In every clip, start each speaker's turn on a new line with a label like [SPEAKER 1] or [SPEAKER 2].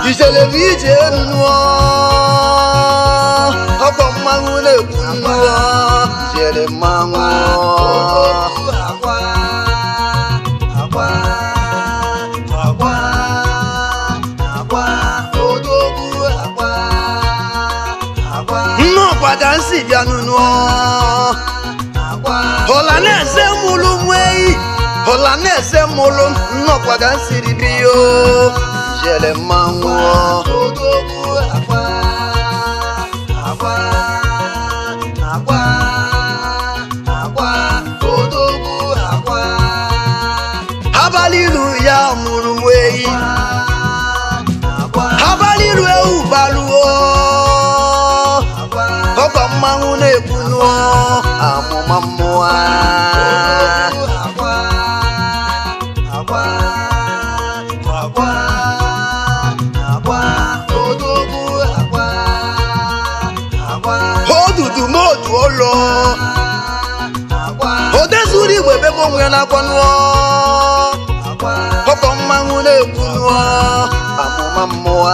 [SPEAKER 1] ijele vije nuo ọkọ mmanwụ na-ekwu nuo ijele mmanwụ nnọọkwa ka nsi bịa nuo ọla na-ese mụlụ nweyi ọla na-ese mụlụ nnọọkwa ka nsiri biyo ijele mmanwụ abalị ilu ya mụrụ nweyi abalị ilu ewu baluo ọkọ mmanwụ na-ekwu nuo amụma mmụọ odudu modu olo odezuru igwe bebe onwe na-akwa nuo ọkọ mmanwụ na-ekwu nuo amụma mmụọ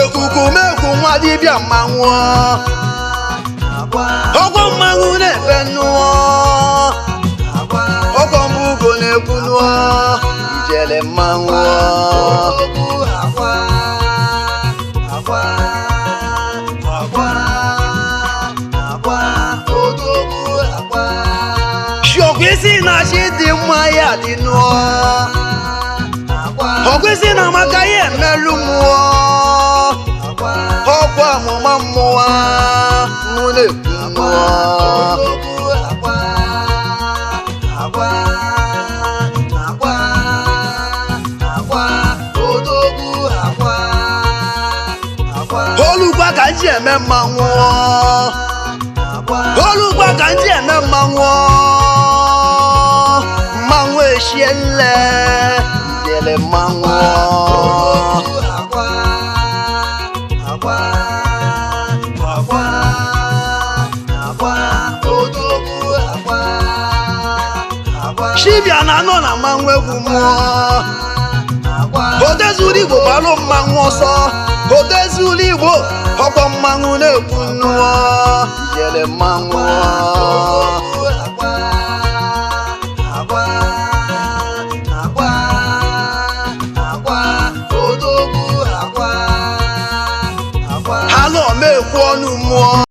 [SPEAKER 1] ekukumekwu nwa dibịa mmanwụ ọkọ mmanwụ na-efe nuo ọkọ mbugo na-ekwu nuo ijele mmanwụ shiọkwa isi na-achị dị mma ya dị nuo ọkwa isi na amaka ya emelụ mmụọ ọkwa amụma mmụọ mụ na-ekwu nuo olugba ka nji eme mmanwụ olugba ka nji eme mmanwụ mmanwụ eshie nle ijele mmanwụ shibia na anọ na mmanwụ egwu mmụọ odezuru igbo gbalụ mmanwụ ọsọ odezuru igbo ọkpọ mmanwụ na-ekwu nuo ijele mmanwụ